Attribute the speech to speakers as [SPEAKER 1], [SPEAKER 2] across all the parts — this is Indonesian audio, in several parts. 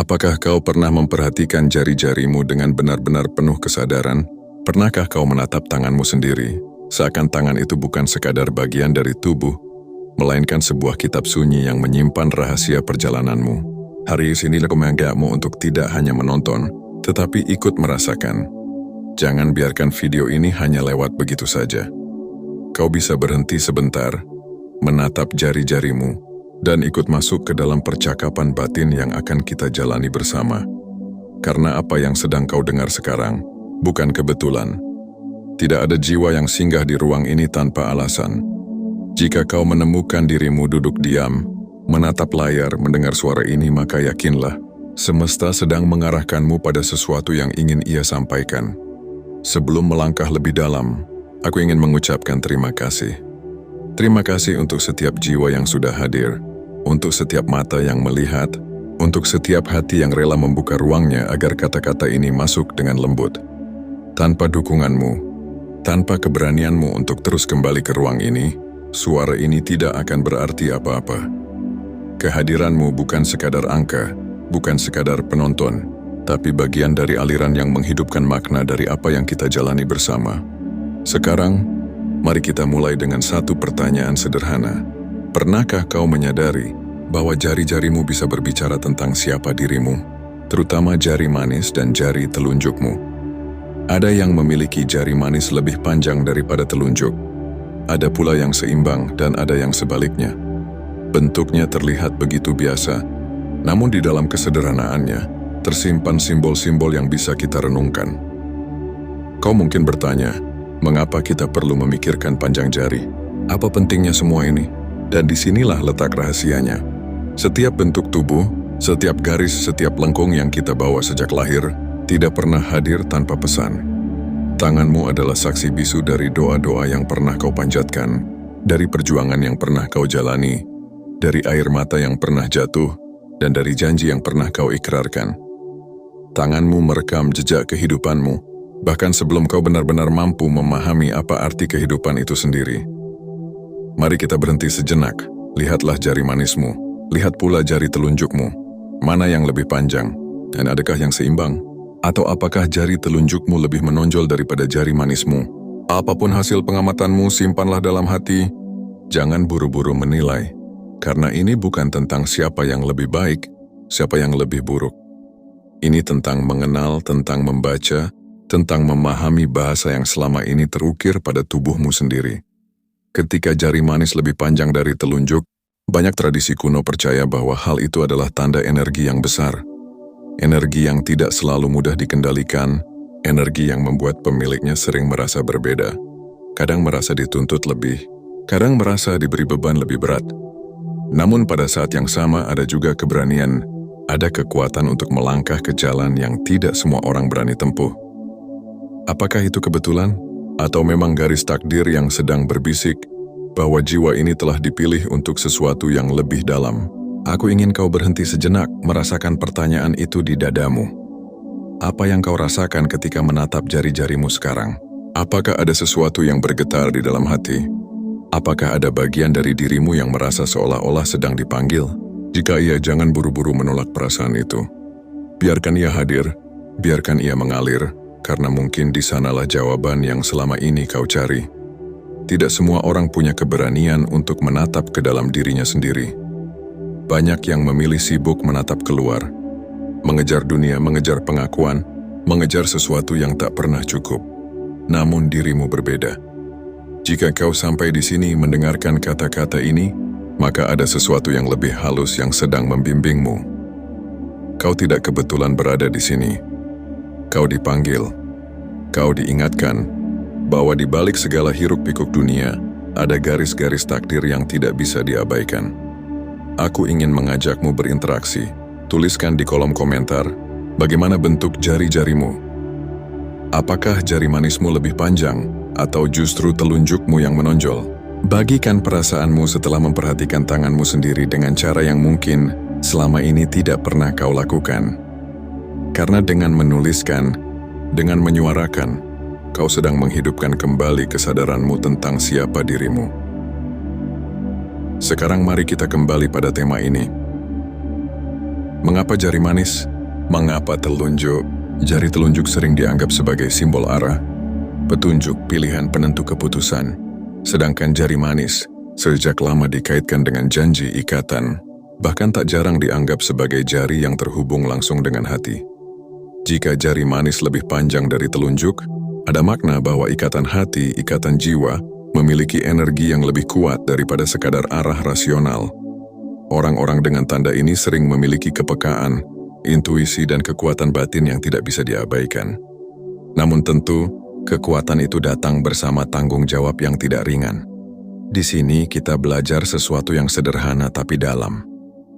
[SPEAKER 1] Apakah kau pernah memperhatikan jari-jarimu dengan benar-benar penuh kesadaran? Pernahkah kau menatap tanganmu sendiri, seakan tangan itu bukan sekadar bagian dari tubuh, melainkan sebuah kitab sunyi yang menyimpan rahasia perjalananmu? Hari ini aku mengajakmu untuk tidak hanya menonton, tetapi ikut merasakan. Jangan biarkan video ini hanya lewat begitu saja. Kau bisa berhenti sebentar, menatap jari-jarimu, dan ikut masuk ke dalam percakapan batin yang akan kita jalani bersama. Karena apa yang sedang kau dengar sekarang bukan kebetulan. Tidak ada jiwa yang singgah di ruang ini tanpa alasan. Jika kau menemukan dirimu duduk diam, menatap layar, mendengar suara ini, maka yakinlah, semesta sedang mengarahkanmu pada sesuatu yang ingin ia sampaikan. Sebelum melangkah lebih dalam, aku ingin mengucapkan terima kasih. Terima kasih untuk setiap jiwa yang sudah hadir, untuk setiap mata yang melihat, untuk setiap hati yang rela membuka ruangnya agar kata-kata ini masuk dengan lembut. Tanpa dukunganmu, tanpa keberanianmu untuk terus kembali ke ruang ini, suara ini tidak akan berarti apa-apa. Kehadiranmu bukan sekadar angka, bukan sekadar penonton, tapi bagian dari aliran yang menghidupkan makna dari apa yang kita jalani bersama. Sekarang, mari kita mulai dengan satu pertanyaan sederhana. Pernahkah kau menyadari bahwa jari-jarimu bisa berbicara tentang siapa dirimu, terutama jari manis dan jari telunjukmu? Ada yang memiliki jari manis lebih panjang daripada telunjuk. Ada pula yang seimbang dan ada yang sebaliknya. Bentuknya terlihat begitu biasa, namun di dalam kesederhanaannya tersimpan simbol-simbol yang bisa kita renungkan. Kau mungkin bertanya, mengapa kita perlu memikirkan panjang jari? Apa pentingnya semua ini? Dan disinilah letak rahasianya. Setiap bentuk tubuh, setiap garis, setiap lengkung yang kita bawa sejak lahir, tidak pernah hadir tanpa pesan. Tanganmu adalah saksi bisu dari doa-doa yang pernah kau panjatkan, dari perjuangan yang pernah kau jalani, dari air mata yang pernah jatuh, dan dari janji yang pernah kau ikrarkan. Tanganmu merekam jejak kehidupanmu, bahkan sebelum kau benar-benar mampu memahami apa arti kehidupan itu sendiri. Mari kita berhenti sejenak, lihatlah jari manismu, lihat pula jari telunjukmu. Mana yang lebih panjang, dan adakah yang seimbang? Atau apakah jari telunjukmu lebih menonjol daripada jari manismu? Apapun hasil pengamatanmu, simpanlah dalam hati. Jangan buru-buru menilai, karena ini bukan tentang siapa yang lebih baik, siapa yang lebih buruk. Ini tentang mengenal, tentang membaca, tentang memahami bahasa yang selama ini terukir pada tubuhmu sendiri. Ketika jari manis lebih panjang dari telunjuk, banyak tradisi kuno percaya bahwa hal itu adalah tanda energi yang besar. Energi yang tidak selalu mudah dikendalikan, energi yang membuat pemiliknya sering merasa berbeda. Kadang merasa dituntut lebih, kadang merasa diberi beban lebih berat. Namun pada saat yang sama ada juga keberanian, ada kekuatan untuk melangkah ke jalan yang tidak semua orang berani tempuh. Apakah itu kebetulan? Atau memang garis takdir yang sedang berbisik bahwa jiwa ini telah dipilih untuk sesuatu yang lebih dalam? Aku ingin kau berhenti sejenak merasakan pertanyaan itu di dadamu. Apa yang kau rasakan ketika menatap jari-jarimu sekarang? Apakah ada sesuatu yang bergetar di dalam hati? Apakah ada bagian dari dirimu yang merasa seolah-olah sedang dipanggil? Jika iya, jangan buru-buru menolak perasaan itu. Biarkan ia hadir, biarkan ia mengalir, karena mungkin di sanalah jawaban yang selama ini kau cari. Tidak semua orang punya keberanian untuk menatap ke dalam dirinya sendiri. Banyak yang memilih sibuk menatap keluar, mengejar dunia, mengejar pengakuan, mengejar sesuatu yang tak pernah cukup. Namun dirimu berbeda. Jika kau sampai di sini mendengarkan kata-kata ini, maka ada sesuatu yang lebih halus yang sedang membimbingmu. Kau tidak kebetulan berada di sini. Kau dipanggil, kau diingatkan bahwa di balik segala hiruk-pikuk dunia ada garis-garis takdir yang tidak bisa diabaikan. Aku ingin mengajakmu berinteraksi. Tuliskan di kolom komentar bagaimana bentuk jari-jarimu. Apakah jari manismu lebih panjang atau justru telunjukmu yang menonjol? Bagikan perasaanmu setelah memperhatikan tanganmu sendiri dengan cara yang mungkin selama ini tidak pernah kau lakukan. Karena dengan menuliskan, dengan menyuarakan, kau sedang menghidupkan kembali kesadaranmu tentang siapa dirimu. Sekarang mari kita kembali pada tema ini. Mengapa jari manis? Mengapa telunjuk? Jari telunjuk sering dianggap sebagai simbol arah, petunjuk pilihan penentu keputusan. Sedangkan jari manis sejak lama dikaitkan dengan janji ikatan, bahkan tak jarang dianggap sebagai jari yang terhubung langsung dengan hati. Jika jari manis lebih panjang dari telunjuk, ada makna bahwa ikatan hati, ikatan jiwa, memiliki energi yang lebih kuat daripada sekadar arah rasional. Orang-orang dengan tanda ini sering memiliki kepekaan, intuisi dan kekuatan batin yang tidak bisa diabaikan. Namun tentu, kekuatan itu datang bersama tanggung jawab yang tidak ringan. Di sini kita belajar sesuatu yang sederhana tapi dalam,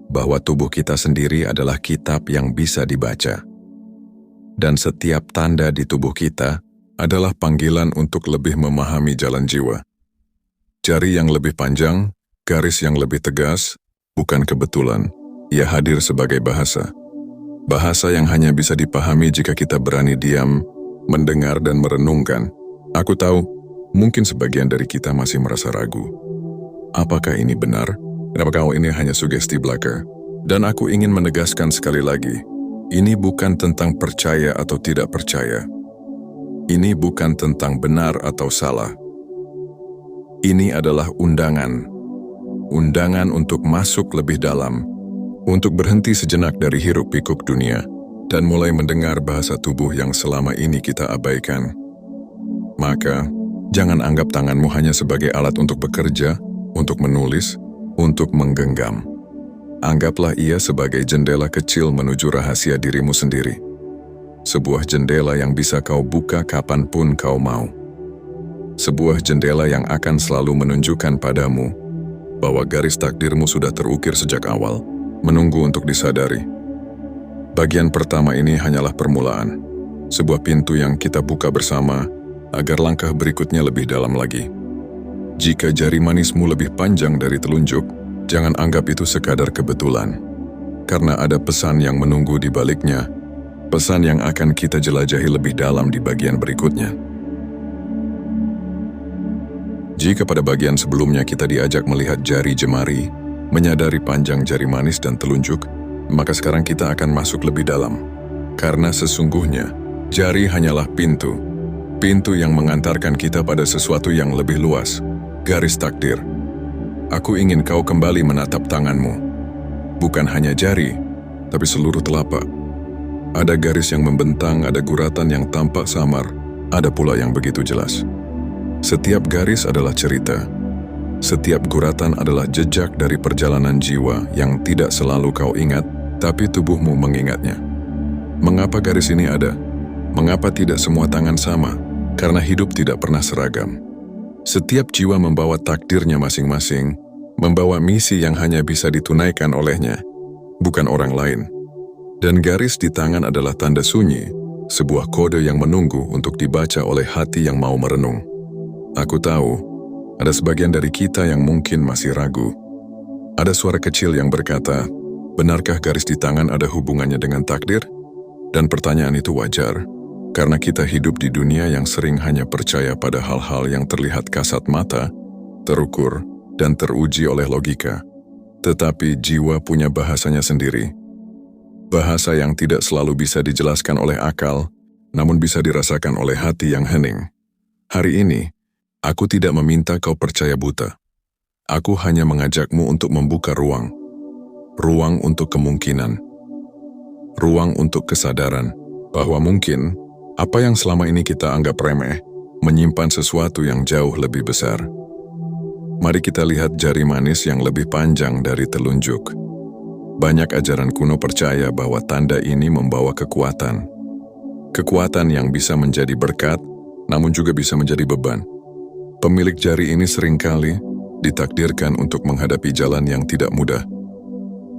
[SPEAKER 1] bahwa tubuh kita sendiri adalah kitab yang bisa dibaca. Dan setiap tanda di tubuh kita adalah panggilan untuk lebih memahami jalan jiwa. Jari yang lebih panjang, garis yang lebih tegas, bukan kebetulan, ia hadir sebagai bahasa. Bahasa yang hanya bisa dipahami jika kita berani diam, mendengar dan merenungkan. Aku tahu, mungkin sebagian dari kita masih merasa ragu. Apakah ini benar? Apakah ini hanya sugesti belaka? Dan aku ingin menegaskan sekali lagi, ini bukan tentang percaya atau tidak percaya. Ini bukan tentang benar atau salah. Ini adalah undangan. Undangan untuk masuk lebih dalam, untuk berhenti sejenak dari hiruk-pikuk dunia, dan mulai mendengar bahasa tubuh yang selama ini kita abaikan. Maka, jangan anggap tanganmu hanya sebagai alat untuk bekerja, untuk menulis, untuk menggenggam. Anggaplah ia sebagai jendela kecil menuju rahasia dirimu sendiri. Sebuah jendela yang bisa kau buka kapanpun kau mau. Sebuah jendela yang akan selalu menunjukkan padamu bahwa garis takdirmu sudah terukir sejak awal, menunggu untuk disadari. Bagian pertama ini hanyalah permulaan, sebuah pintu yang kita buka bersama agar langkah berikutnya lebih dalam lagi. Jika jari manismu lebih panjang dari telunjuk, jangan anggap itu sekadar kebetulan, karena ada pesan yang menunggu di baliknya, pesan yang akan kita jelajahi lebih dalam di bagian berikutnya. Jika pada bagian sebelumnya kita diajak melihat jari jemari, menyadari panjang jari manis dan telunjuk, maka sekarang kita akan masuk lebih dalam. Karena sesungguhnya, jari hanyalah pintu. Pintu yang mengantarkan kita pada sesuatu yang lebih luas, garis takdir. Aku ingin kau kembali menatap tanganmu. Bukan hanya jari, tapi seluruh telapak. Ada garis yang membentang, ada guratan yang tampak samar, ada pula yang begitu jelas. Setiap garis adalah cerita. Setiap guratan adalah jejak dari perjalanan jiwa yang tidak selalu kau ingat, tapi tubuhmu mengingatnya. Mengapa garis ini ada? Mengapa tidak semua tangan sama? Karena hidup tidak pernah seragam. Setiap jiwa membawa takdirnya masing-masing, membawa misi yang hanya bisa ditunaikan olehnya, bukan orang lain. Dan garis di tangan adalah tanda sunyi, sebuah kode yang menunggu untuk dibaca oleh hati yang mau merenung. Aku tahu, ada sebagian dari kita yang mungkin masih ragu. Ada suara kecil yang berkata, benarkah garis di tangan ada hubungannya dengan takdir? Dan pertanyaan itu wajar, karena kita hidup di dunia yang sering hanya percaya pada hal-hal yang terlihat kasat mata, terukur, dan teruji oleh logika. Tetapi jiwa punya bahasanya sendiri. Bahasa yang tidak selalu bisa dijelaskan oleh akal, namun bisa dirasakan oleh hati yang hening. Hari ini, aku tidak meminta kau percaya buta. Aku hanya mengajakmu untuk membuka ruang. Ruang untuk kemungkinan. Ruang untuk kesadaran bahwa mungkin apa yang selama ini kita anggap remeh menyimpan sesuatu yang jauh lebih besar. Mari kita lihat jari manis yang lebih panjang dari telunjuk. Banyak ajaran kuno percaya bahwa tanda ini membawa kekuatan. Kekuatan yang bisa menjadi berkat, namun juga bisa menjadi beban. Pemilik jari ini seringkali ditakdirkan untuk menghadapi jalan yang tidak mudah.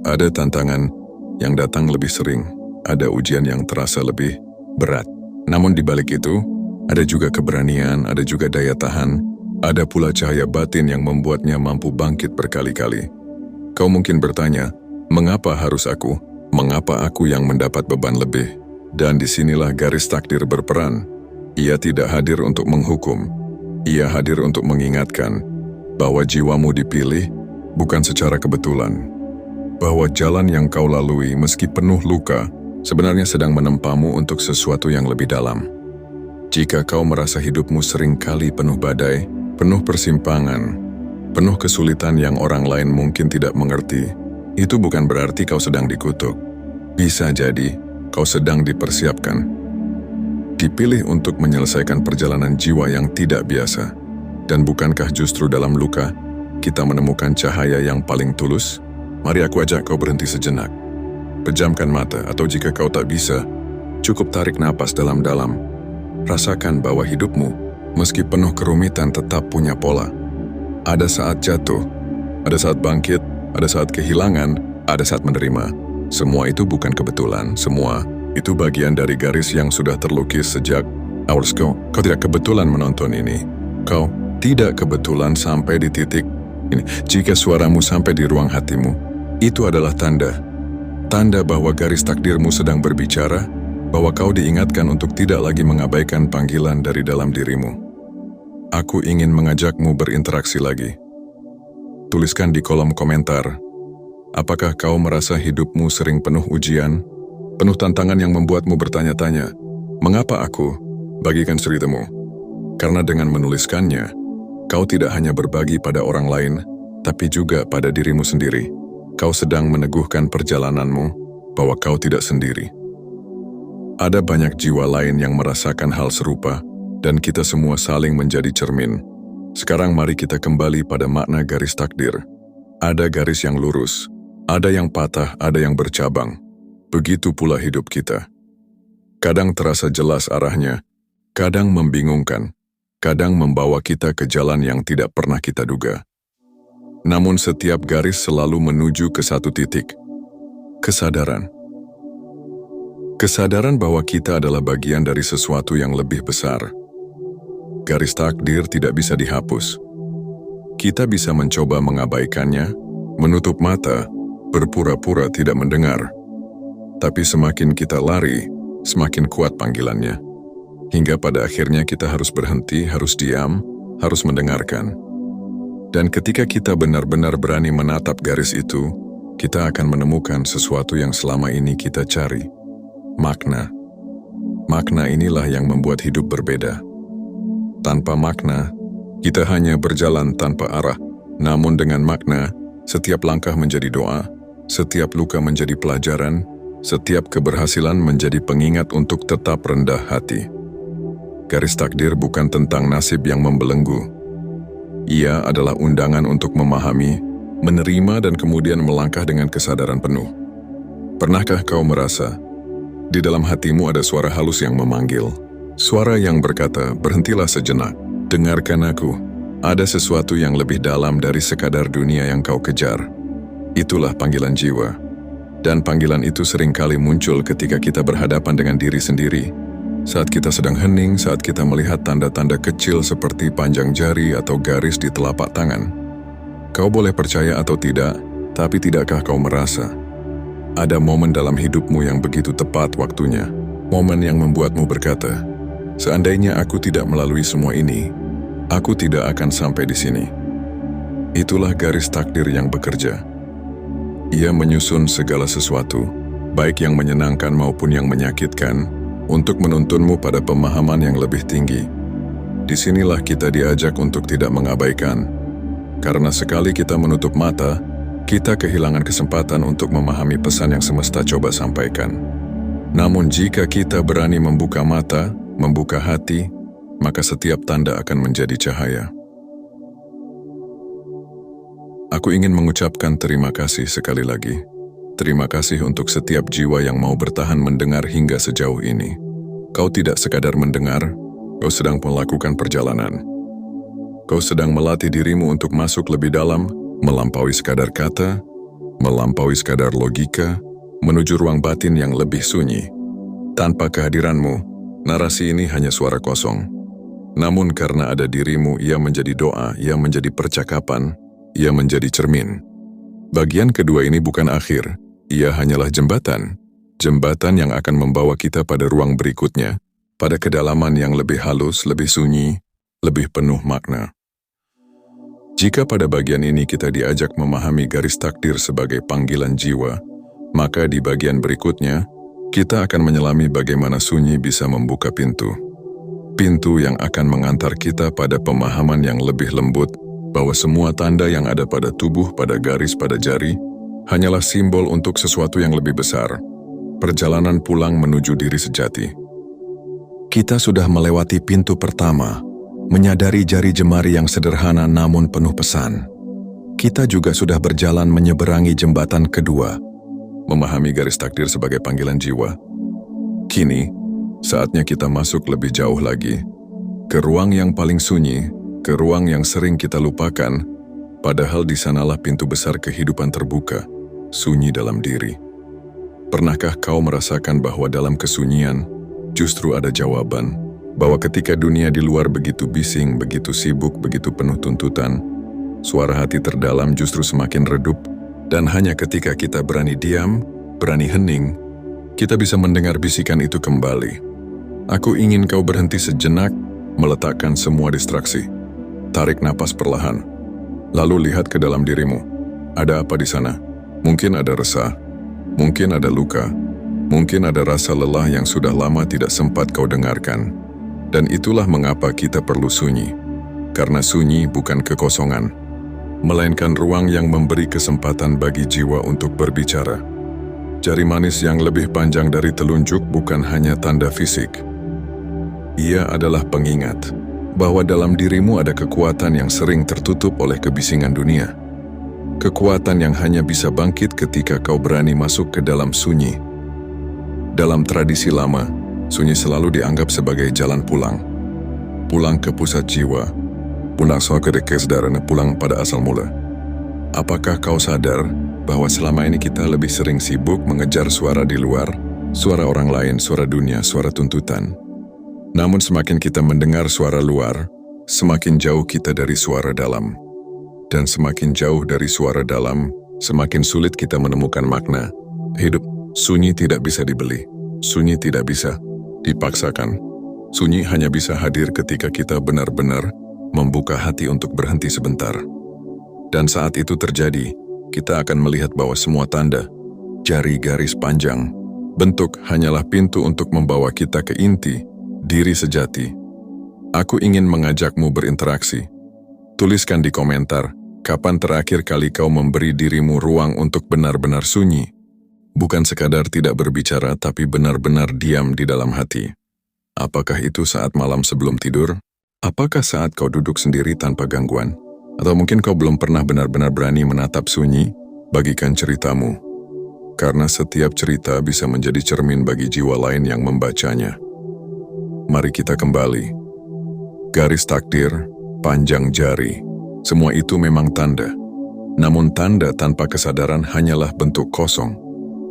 [SPEAKER 1] Ada tantangan yang datang lebih sering, ada ujian yang terasa lebih berat. Namun di balik itu, ada juga keberanian, ada juga daya tahan, ada pula cahaya batin yang membuatnya mampu bangkit berkali-kali. Kau mungkin bertanya, mengapa harus aku? Mengapa aku yang mendapat beban lebih? Dan disinilah garis takdir berperan. Ia tidak hadir untuk menghukum. Ia hadir untuk mengingatkan bahwa jiwamu dipilih bukan secara kebetulan. bahwa jalan yang kau lalui meski penuh luka, sebenarnya sedang menempamu untuk sesuatu yang lebih dalam. Jika kau merasa hidupmu seringkali penuh badai, penuh persimpangan, penuh kesulitan yang orang lain mungkin tidak mengerti, itu bukan berarti kau sedang dikutuk. Bisa jadi, kau sedang dipersiapkan. Dipilih untuk menyelesaikan perjalanan jiwa yang tidak biasa. Dan bukankah justru dalam luka, kita menemukan cahaya yang paling tulus? Mari aku ajak kau berhenti sejenak. Pejamkan mata, atau jika kau tak bisa, cukup tarik napas dalam-dalam. Rasakan bahwa hidupmu, meski penuh kerumitan, tetap punya pola. Ada saat jatuh, ada saat bangkit, ada saat kehilangan, ada saat menerima. Semua itu bukan kebetulan, semua itu bagian dari garis yang sudah terlukis sejak awal. Kau tidak kebetulan menonton ini. Kau tidak kebetulan sampai di titik ini. Jika suaramu sampai di ruang hatimu, itu adalah tanda. Tanda bahwa garis takdirmu sedang berbicara, bahwa kau diingatkan untuk tidak lagi mengabaikan panggilan dari dalam dirimu. Aku ingin mengajakmu berinteraksi lagi. Tuliskan di kolom komentar, apakah kau merasa hidupmu sering penuh ujian, penuh tantangan yang membuatmu bertanya-tanya, mengapa aku? Bagikan ceritamu. Karena dengan menuliskannya, kau tidak hanya berbagi pada orang lain, tapi juga pada dirimu sendiri. Kau sedang meneguhkan perjalananmu bahwa kau tidak sendiri. Ada banyak jiwa lain yang merasakan hal serupa, dan kita semua saling menjadi cermin. Sekarang mari kita kembali pada makna garis takdir. Ada garis yang lurus, ada yang patah, ada yang bercabang. Begitu pula hidup kita. Kadang terasa jelas arahnya, kadang membingungkan, kadang membawa kita ke jalan yang tidak pernah kita duga. Namun setiap garis selalu menuju ke satu titik, kesadaran. Kesadaran bahwa kita adalah bagian dari sesuatu yang lebih besar. Garis takdir tidak bisa dihapus. Kita bisa mencoba mengabaikannya, menutup mata, berpura-pura tidak mendengar. Tapi semakin kita lari, semakin kuat panggilannya. Hingga pada akhirnya kita harus berhenti, harus diam, harus mendengarkan. Dan ketika kita benar-benar berani menatap garis itu, kita akan menemukan sesuatu yang selama ini kita cari. Makna. Makna inilah yang membuat hidup berbeda. Tanpa makna, kita hanya berjalan tanpa arah. Namun dengan makna, setiap langkah menjadi doa, setiap luka menjadi pelajaran, setiap keberhasilan menjadi pengingat untuk tetap rendah hati. Garis takdir bukan tentang nasib yang membelenggu. Ia adalah undangan untuk memahami, menerima dan kemudian melangkah dengan kesadaran penuh. Pernahkah kau merasa, di dalam hatimu ada suara halus yang memanggil? Suara yang berkata, berhentilah sejenak, dengarkan aku. Ada sesuatu yang lebih dalam dari sekadar dunia yang kau kejar. Itulah panggilan jiwa. Dan panggilan itu seringkali muncul ketika kita berhadapan dengan diri sendiri. Saat kita sedang hening, saat kita melihat tanda-tanda kecil seperti panjang jari atau garis di telapak tangan. Kau boleh percaya atau tidak, tapi tidakkah kau merasa ada momen dalam hidupmu yang begitu tepat waktunya? Momen yang membuatmu berkata, seandainya aku tidak melalui semua ini, aku tidak akan sampai di sini. Itulah garis takdir yang bekerja. Ia menyusun segala sesuatu, baik yang menyenangkan maupun yang menyakitkan, untuk menuntunmu pada pemahaman yang lebih tinggi. Disinilah kita diajak untuk tidak mengabaikan, karena sekali kita menutup mata, kita kehilangan kesempatan untuk memahami pesan yang semesta coba sampaikan. Namun jika kita berani membuka mata, membuka hati, maka setiap tanda akan menjadi cahaya. Aku ingin mengucapkan terima kasih sekali lagi. Terima kasih untuk setiap jiwa yang mau bertahan mendengar hingga sejauh ini. Kau tidak sekadar mendengar, kau sedang melakukan perjalanan. Kau sedang melatih dirimu untuk masuk lebih dalam, melampaui sekadar kata, melampaui sekadar logika, menuju ruang batin yang lebih sunyi. Tanpa kehadiranmu, narasi ini hanya suara kosong. Namun karena ada dirimu, ia menjadi doa, ia menjadi percakapan, ia menjadi cermin. Bagian kedua ini bukan akhir, ia hanyalah jembatan. Jembatan yang akan membawa kita pada ruang berikutnya, pada kedalaman yang lebih halus, lebih sunyi, lebih penuh makna. Jika pada bagian ini kita diajak memahami garis takdir sebagai panggilan jiwa, maka di bagian berikutnya, kita akan menyelami bagaimana sunyi bisa membuka pintu. Pintu yang akan mengantar kita pada pemahaman yang lebih lembut bahwa semua tanda yang ada pada tubuh, pada garis, pada jari, hanyalah simbol untuk sesuatu yang lebih besar. Perjalanan pulang menuju diri sejati. Kita sudah melewati pintu pertama, menyadari jari jemari yang sederhana namun penuh pesan. Kita juga sudah berjalan menyeberangi jembatan kedua, memahami garis takdir sebagai panggilan jiwa. Kini, saatnya kita masuk lebih jauh lagi, ke ruang yang paling sunyi, ke ruang yang sering kita lupakan, padahal di sanalah pintu besar kehidupan terbuka, sunyi dalam diri. Pernahkah kau merasakan bahwa dalam kesunyian, justru ada jawaban, bahwa ketika dunia di luar begitu bising, begitu sibuk, begitu penuh tuntutan, suara hati terdalam justru semakin redup, dan hanya ketika kita berani diam, berani hening, kita bisa mendengar bisikan itu kembali. Aku ingin kau berhenti sejenak, meletakkan semua distraksi. Tarik napas perlahan, lalu lihat ke dalam dirimu. Ada apa di sana? Mungkin ada resah, mungkin ada luka, mungkin ada rasa lelah yang sudah lama tidak sempat kau dengarkan. Dan itulah mengapa kita perlu sunyi. Karena sunyi bukan kekosongan, melainkan ruang yang memberi kesempatan bagi jiwa untuk berbicara. Jari manis yang lebih panjang dari telunjuk bukan hanya tanda fisik. Ia adalah pengingat bahwa dalam dirimu ada kekuatan yang sering tertutup oleh kebisingan dunia. Kekuatan yang hanya bisa bangkit ketika kau berani masuk ke dalam sunyi. Dalam tradisi lama, sunyi selalu dianggap sebagai jalan pulang. Pulang ke pusat jiwa, pulang ke kesadaran, pulang pada asal mula. Apakah kau sadar bahwa selama ini kita lebih sering sibuk mengejar suara di luar, suara orang lain, suara dunia, suara tuntutan. Namun semakin kita mendengar suara luar, semakin jauh kita dari suara dalam. Dan semakin jauh dari suara dalam, semakin sulit kita menemukan makna. Hidup sunyi tidak bisa dibeli, sunyi tidak bisa dipaksakan. Sunyi hanya bisa hadir ketika kita benar-benar membuka hati untuk berhenti sebentar. Dan saat itu terjadi, kita akan melihat bahwa semua tanda, jari garis panjang, bentuk hanyalah pintu untuk membawa kita ke inti, diri sejati. Aku ingin mengajakmu berinteraksi. Tuliskan di komentar, kapan terakhir kali kau memberi dirimu ruang untuk benar-benar sunyi? Bukan sekadar tidak berbicara, tapi benar-benar diam di dalam hati. Apakah itu saat malam sebelum tidur? Apakah saat kau duduk sendiri tanpa gangguan? Atau mungkin kau belum pernah benar-benar berani menatap sunyi? Bagikan ceritamu. Karena setiap cerita bisa menjadi cermin bagi jiwa lain yang membacanya. Mari kita kembali. Garis takdir, panjang jari, semua itu memang tanda. Namun tanda tanpa kesadaran hanyalah bentuk kosong.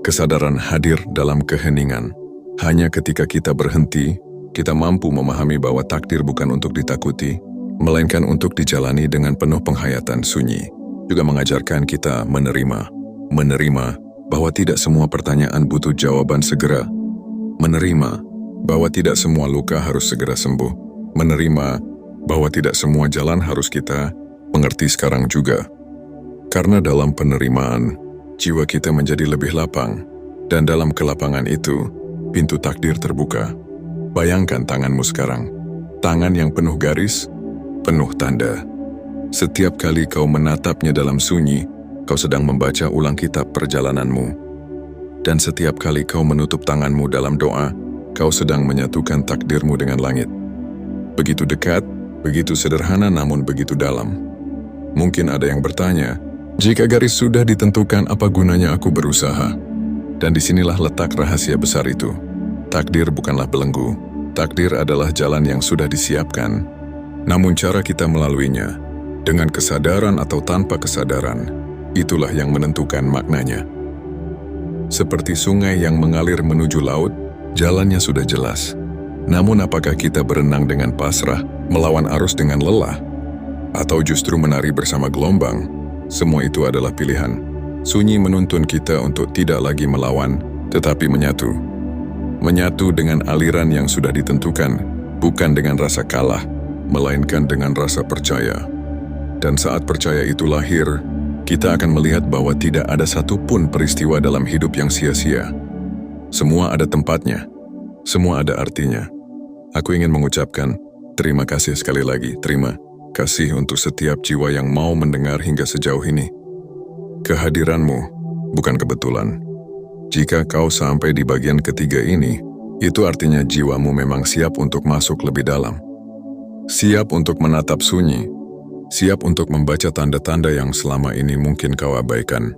[SPEAKER 1] Kesadaran hadir dalam keheningan. Hanya ketika kita berhenti, kita mampu memahami bahwa takdir bukan untuk ditakuti, melainkan untuk dijalani dengan penuh penghayatan sunyi. Juga mengajarkan kita menerima bahwa tidak semua pertanyaan butuh jawaban segera, menerima bahwa tidak semua luka harus segera sembuh, menerima bahwa tidak semua jalan harus kita mengerti sekarang juga. Karena dalam penerimaan, jiwa kita menjadi lebih lapang, dan dalam kelapangan itu, pintu takdir terbuka. Bayangkan tanganmu sekarang, tangan yang penuh garis, penuh tanda. Setiap kali kau menatapnya dalam sunyi, kau sedang membaca ulang kitab perjalananmu. Dan setiap kali kau menutup tanganmu dalam doa, kau sedang menyatukan takdirmu dengan langit. Begitu dekat, begitu sederhana namun begitu dalam. Mungkin ada yang bertanya, jika garis sudah ditentukan, apa gunanya aku berusaha? Dan disinilah letak rahasia besar itu. Takdir bukanlah belenggu. Takdir adalah jalan yang sudah disiapkan. Namun cara kita melaluinya, dengan kesadaran atau tanpa kesadaran, itulah yang menentukan maknanya. Seperti sungai yang mengalir menuju laut, jalannya sudah jelas. Namun apakah kita berenang dengan pasrah, melawan arus dengan lelah, atau justru menari bersama gelombang? Semua itu adalah pilihan. Sunyi menuntun kita untuk tidak lagi melawan, tetapi menyatu. Menyatu dengan aliran yang sudah ditentukan, bukan dengan rasa kalah, melainkan dengan rasa percaya. Dan saat percaya itu lahir, kita akan melihat bahwa tidak ada satupun peristiwa dalam hidup yang sia-sia. Semua ada tempatnya, semua ada artinya. Aku ingin mengucapkan terima kasih sekali lagi, terima kasih untuk setiap jiwa yang mau mendengar hingga sejauh ini. Kehadiranmu bukan kebetulan. Jika kau sampai di bagian ketiga ini, itu artinya jiwamu memang siap untuk masuk lebih dalam. Siap untuk menatap sunyi, siap untuk membaca tanda-tanda yang selama ini mungkin kau abaikan.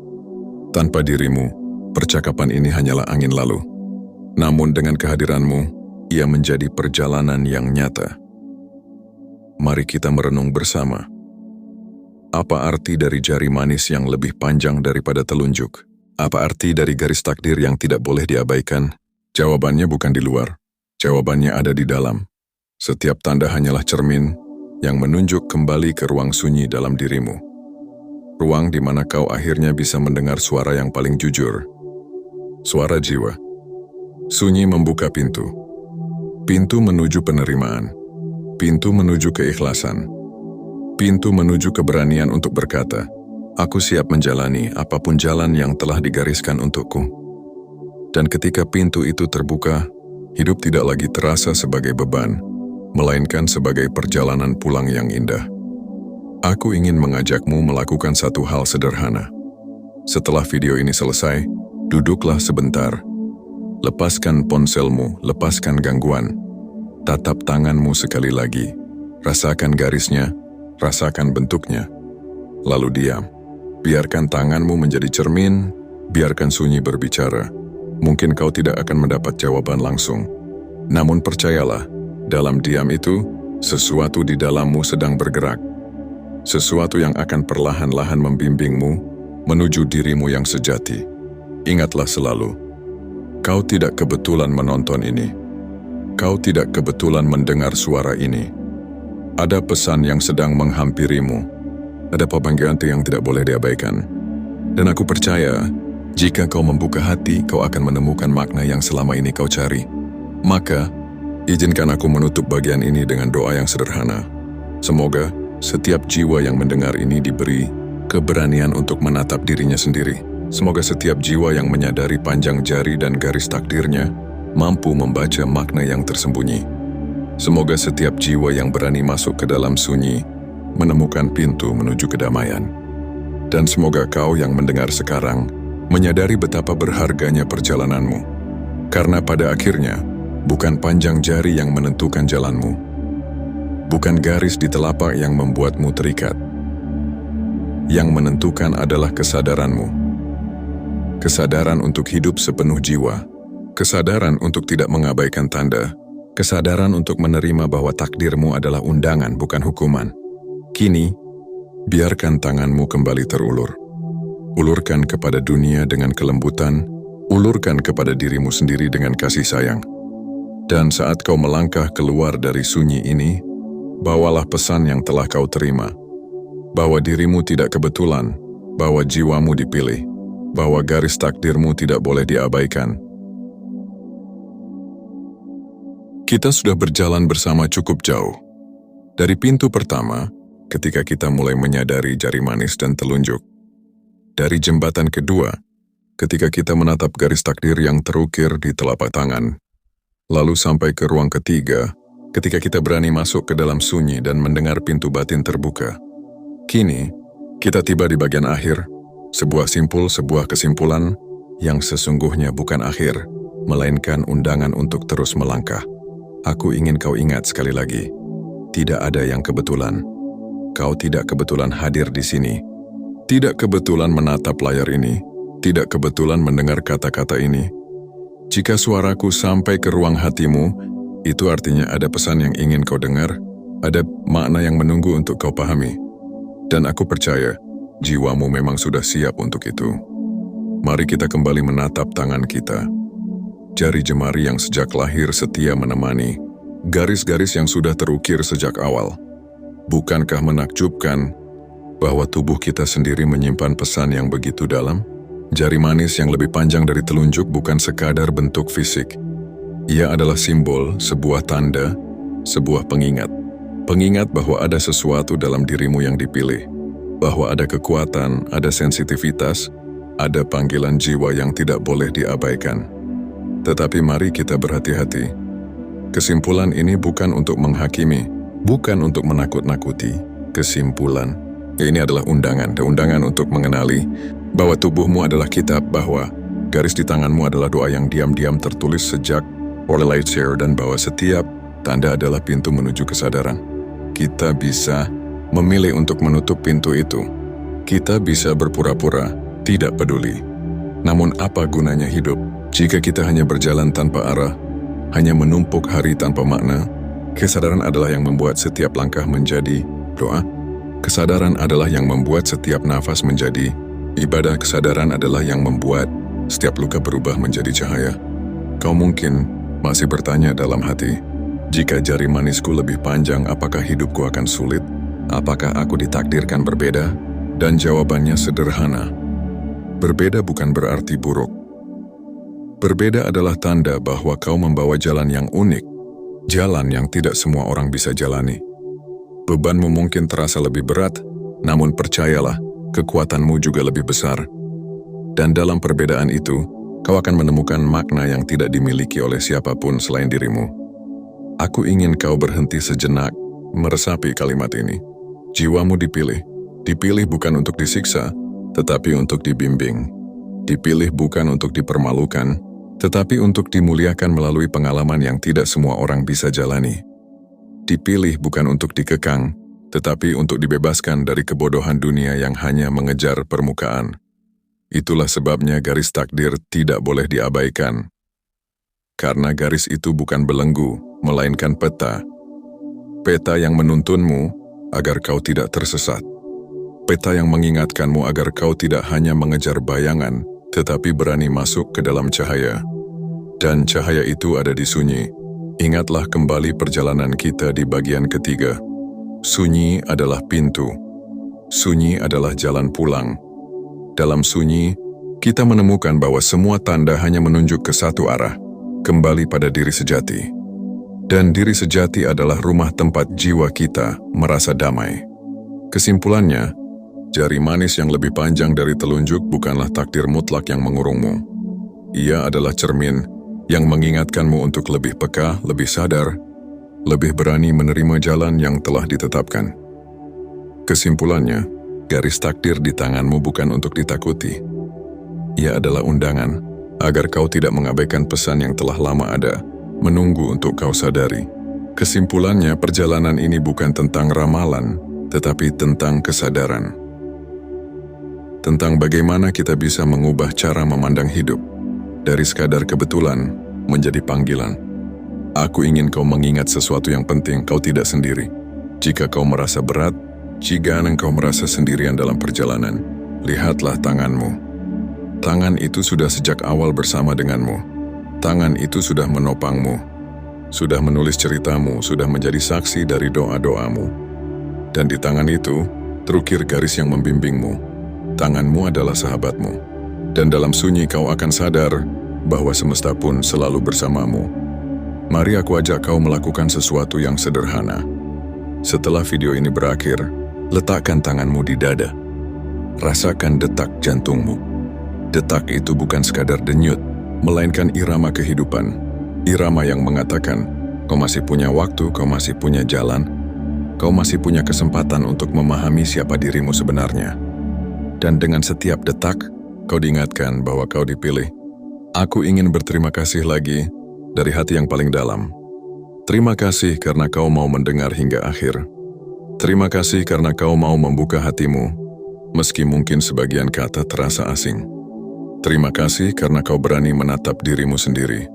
[SPEAKER 1] Tanpa dirimu, percakapan ini hanyalah angin lalu. Namun dengan kehadiranmu, ia menjadi perjalanan yang nyata. Mari kita merenung bersama. Apa arti dari jari manis yang lebih panjang daripada telunjuk? Apa arti dari garis takdir yang tidak boleh diabaikan? Jawabannya bukan di luar. Jawabannya ada di dalam. Setiap tanda hanyalah cermin yang menunjuk kembali ke ruang sunyi dalam dirimu. Ruang di mana kau akhirnya bisa mendengar suara yang paling jujur. Suara jiwa. Sunyi membuka pintu. Pintu menuju penerimaan. Pintu menuju keikhlasan. Pintu menuju keberanian untuk berkata, aku siap menjalani apapun jalan yang telah digariskan untukku. Dan ketika pintu itu terbuka, hidup tidak lagi terasa sebagai beban, melainkan sebagai perjalanan pulang yang indah. Aku ingin mengajakmu melakukan satu hal sederhana. Setelah video ini selesai, duduklah sebentar. Lepaskan ponselmu, lepaskan gangguan. Tatap tanganmu sekali lagi. Rasakan garisnya, rasakan bentuknya. Lalu diam. Biarkan tanganmu menjadi cermin, biarkan sunyi berbicara. Mungkin kau tidak akan mendapat jawaban langsung. Namun percayalah, dalam diam itu, sesuatu di dalammu sedang bergerak. Sesuatu yang akan perlahan-lahan membimbingmu menuju dirimu yang sejati. Ingatlah selalu, kau tidak kebetulan menonton ini. Kau tidak kebetulan mendengar suara ini. Ada pesan yang sedang menghampirimu. Ada panggilan yang tidak boleh diabaikan. Dan aku percaya, jika kau membuka hati, kau akan menemukan makna yang selama ini kau cari. Maka, izinkan aku menutup bagian ini dengan doa yang sederhana. Semoga setiap jiwa yang mendengar ini diberi keberanian untuk menatap dirinya sendiri. Semoga setiap jiwa yang menyadari panjang jari dan garis takdirnya mampu membaca makna yang tersembunyi. Semoga setiap jiwa yang berani masuk ke dalam sunyi menemukan pintu menuju kedamaian. Dan semoga kau yang mendengar sekarang menyadari betapa berharganya perjalananmu. Karena pada akhirnya, bukan panjang jari yang menentukan jalanmu. Bukan garis di telapak yang membuatmu terikat. Yang menentukan adalah kesadaranmu. Kesadaran untuk hidup sepenuh jiwa. Kesadaran untuk tidak mengabaikan tanda. Kesadaran untuk menerima bahwa takdirmu adalah undangan, bukan hukuman. Kini, biarkan tanganmu kembali terulur. Ulurkan kepada dunia dengan kelembutan, ulurkan kepada dirimu sendiri dengan kasih sayang. Dan saat kau melangkah keluar dari sunyi ini, bawalah pesan yang telah kau terima. Bahwa dirimu tidak kebetulan, bahwa jiwamu dipilih, bahwa garis takdirmu tidak boleh diabaikan. Kita sudah berjalan bersama cukup jauh. Dari pintu pertama, ketika kita mulai menyadari jari manis dan telunjuk. Dari jembatan kedua, ketika kita menatap garis takdir yang terukir di telapak tangan. Lalu sampai ke ruang ketiga, ketika kita berani masuk ke dalam sunyi dan mendengar pintu batin terbuka. Kini, kita tiba di bagian akhir, sebuah kesimpulan yang sesungguhnya bukan akhir, melainkan undangan untuk terus melangkah. Aku ingin kau ingat sekali lagi, tidak ada yang kebetulan. Kau tidak kebetulan hadir di sini. Tidak kebetulan menatap layar ini. Tidak kebetulan mendengar kata-kata ini. Jika suaraku sampai ke ruang hatimu, itu artinya ada pesan yang ingin kau dengar, ada makna yang menunggu untuk kau pahami. Dan aku percaya, jiwamu memang sudah siap untuk itu. Mari kita kembali menatap tangan kita. Jari jemari yang sejak lahir setia menemani, garis-garis yang sudah terukir sejak awal. Bukankah menakjubkan bahwa tubuh kita sendiri menyimpan pesan yang begitu dalam? Jari manis yang lebih panjang dari telunjuk bukan sekadar bentuk fisik. Ia adalah simbol, sebuah tanda, sebuah pengingat. Pengingat bahwa ada sesuatu dalam dirimu yang dipilih, bahwa ada kekuatan, ada sensitivitas, ada panggilan jiwa yang tidak boleh diabaikan. Tetapi mari kita berhati-hati. Kesimpulan ini bukan untuk menghakimi, bukan untuk menakut-nakuti. Kesimpulan, ini adalah undangan untuk mengenali bahwa tubuhmu adalah kitab, bahwa garis di tanganmu adalah doa yang diam-diam tertulis sejak oleh Lightshare, dan bahwa setiap tanda adalah pintu menuju kesadaran. Kita bisa memilih untuk menutup pintu itu. Kita bisa berpura-pura tidak peduli. Namun apa gunanya hidup jika kita hanya berjalan tanpa arah, hanya menumpuk hari tanpa makna? Kesadaran adalah yang membuat setiap langkah menjadi doa. Kesadaran adalah yang membuat setiap nafas menjadi ibadah. Kesadaran adalah yang membuat setiap luka berubah menjadi cahaya. Kau mungkin masih bertanya dalam hati, jika jari manisku lebih panjang, apakah hidupku akan sulit? Apakah aku ditakdirkan berbeda? Dan jawabannya sederhana. Berbeda bukan berarti buruk. Berbeda adalah tanda bahwa kau membawa jalan yang unik, jalan yang tidak semua orang bisa jalani. Bebanmu mungkin terasa lebih berat, namun percayalah, kekuatanmu juga lebih besar. Dan dalam perbedaan itu, kau akan menemukan makna yang tidak dimiliki oleh siapapun selain dirimu. Aku ingin kau berhenti sejenak, meresapi kalimat ini. Jiwamu dipilih bukan untuk disiksa, tetapi untuk dibimbing. Dipilih bukan untuk dipermalukan, tetapi untuk dimuliakan melalui pengalaman yang tidak semua orang bisa jalani. Dipilih bukan untuk dikekang, tetapi untuk dibebaskan dari kebodohan dunia yang hanya mengejar permukaan. Itulah sebabnya garis takdir tidak boleh diabaikan. Karena garis itu bukan belenggu, melainkan peta. Peta yang menuntunmu agar kau tidak tersesat. Peta yang mengingatkanmu agar kau tidak hanya mengejar bayangan, tetapi berani masuk ke dalam cahaya. Dan cahaya itu ada di sunyi. Ingatlah kembali perjalanan kita di bagian ketiga. Sunyi adalah pintu. Sunyi adalah jalan pulang. Dalam sunyi, kita menemukan bahwa semua tanda hanya menunjuk ke satu arah, kembali pada diri sejati. Dan diri sejati adalah rumah tempat jiwa kita merasa damai. Kesimpulannya, jari manis yang lebih panjang dari telunjuk bukanlah takdir mutlak yang mengurungmu. Ia adalah cermin yang mengingatkanmu untuk lebih peka, lebih sadar, lebih berani menerima jalan yang telah ditetapkan. Kesimpulannya, garis takdir di tanganmu bukan untuk ditakuti. Ia adalah undangan agar kau tidak mengabaikan pesan yang telah lama ada, menunggu untuk kau sadari. Kesimpulannya, perjalanan ini bukan tentang ramalan, tetapi tentang kesadaran. Tentang bagaimana kita bisa mengubah cara memandang hidup, dari sekadar kebetulan menjadi panggilan. Aku ingin kau mengingat sesuatu yang penting, kau tidak sendiri. Jika kau merasa berat, jika engkau merasa sendirian dalam perjalanan, lihatlah tanganmu. Tangan itu sudah sejak awal bersama denganmu. Tangan itu sudah menopangmu, sudah menulis ceritamu, sudah menjadi saksi dari doa-doamu. Dan di tangan itu, terukir garis yang membimbingmu. Tanganmu adalah sahabatmu. Dan dalam sunyi kau akan sadar bahwa semesta pun selalu bersamamu. Mari aku ajak kau melakukan sesuatu yang sederhana. Setelah video ini berakhir, letakkan tanganmu di dada. Rasakan detak jantungmu. Detak itu bukan sekadar denyut, melainkan irama kehidupan. Irama yang mengatakan, kau masih punya waktu, kau masih punya jalan, kau masih punya kesempatan untuk memahami siapa dirimu sebenarnya. Dan dengan setiap detak, kau diingatkan bahwa kau dipilih. Aku ingin berterima kasih lagi dari hati yang paling dalam. Terima kasih karena kau mau mendengar hingga akhir. Terima kasih karena kau mau membuka hatimu, meski mungkin sebagian kata terasa asing. Terima kasih karena kau berani menatap dirimu sendiri.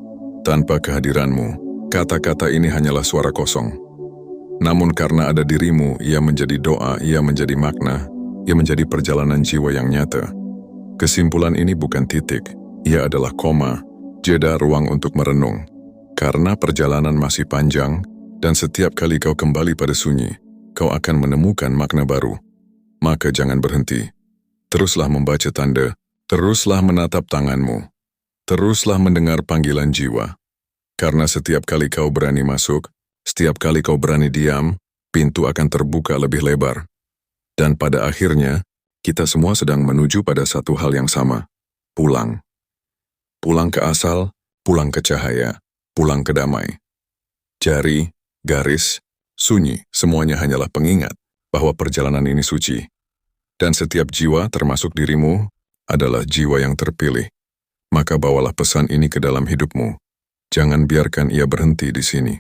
[SPEAKER 1] Tanpa kehadiranmu, kata-kata ini hanyalah suara kosong. Namun karena ada dirimu, ia menjadi doa, ia menjadi makna, ia menjadi perjalanan jiwa yang nyata. Kesimpulan ini bukan titik, ia adalah koma, jeda ruang untuk merenung. Karena perjalanan masih panjang, dan setiap kali kau kembali pada sunyi, kau akan menemukan makna baru. Maka jangan berhenti. Teruslah membaca tanda, teruslah menatap tanganmu, teruslah mendengar panggilan jiwa. Karena setiap kali kau berani masuk, setiap kali kau berani diam, pintu akan terbuka lebih lebar. Dan pada akhirnya, kita semua sedang menuju pada satu hal yang sama, pulang. Pulang ke asal, pulang ke cahaya, pulang ke damai. Jari, garis, sunyi, semuanya hanyalah pengingat bahwa perjalanan ini suci. Dan setiap jiwa, termasuk dirimu, adalah jiwa yang terpilih. Maka bawalah pesan ini ke dalam hidupmu. Jangan biarkan ia berhenti di sini.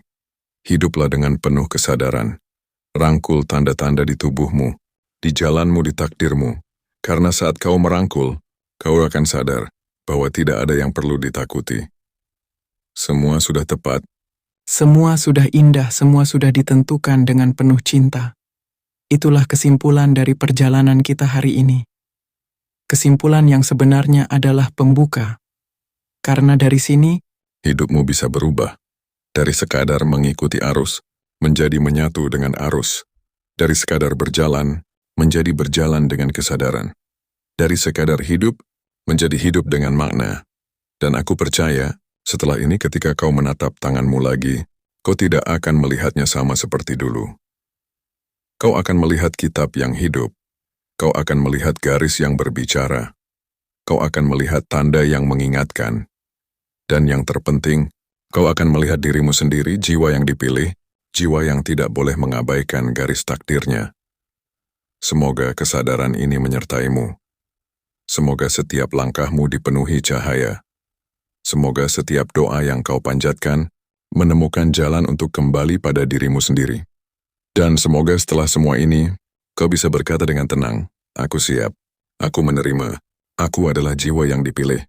[SPEAKER 1] Hiduplah dengan penuh kesadaran. Rangkul tanda-tanda di tubuhmu, di jalanmu, di takdirmu. Karena saat kau merangkul, kau akan sadar bahwa tidak ada yang perlu ditakuti. Semua sudah tepat.
[SPEAKER 2] Semua sudah indah, semua sudah ditentukan dengan penuh cinta. Itulah kesimpulan dari perjalanan kita hari ini. Kesimpulan yang sebenarnya adalah pembuka. Karena dari sini,
[SPEAKER 1] Hidupmu bisa berubah. Dari sekadar mengikuti arus, menjadi menyatu dengan arus. Dari sekadar berjalan, menjadi berjalan dengan kesadaran. Dari sekadar hidup, menjadi hidup dengan makna. Dan aku percaya, setelah ini ketika kau menatap tanganmu lagi, kau tidak akan melihatnya sama seperti dulu. Kau akan melihat kitab yang hidup. Kau akan melihat garis yang berbicara. Kau akan melihat tanda yang mengingatkan. Dan yang terpenting, kau akan melihat dirimu sendiri, jiwa yang dipilih, jiwa yang tidak boleh mengabaikan garis takdirnya. Semoga kesadaran ini menyertaimu. Semoga setiap langkahmu dipenuhi cahaya. Semoga setiap doa yang kau panjatkan menemukan jalan untuk kembali pada dirimu sendiri. Dan semoga setelah semua ini, kau bisa berkata dengan tenang, aku siap, aku menerima, aku adalah jiwa yang dipilih.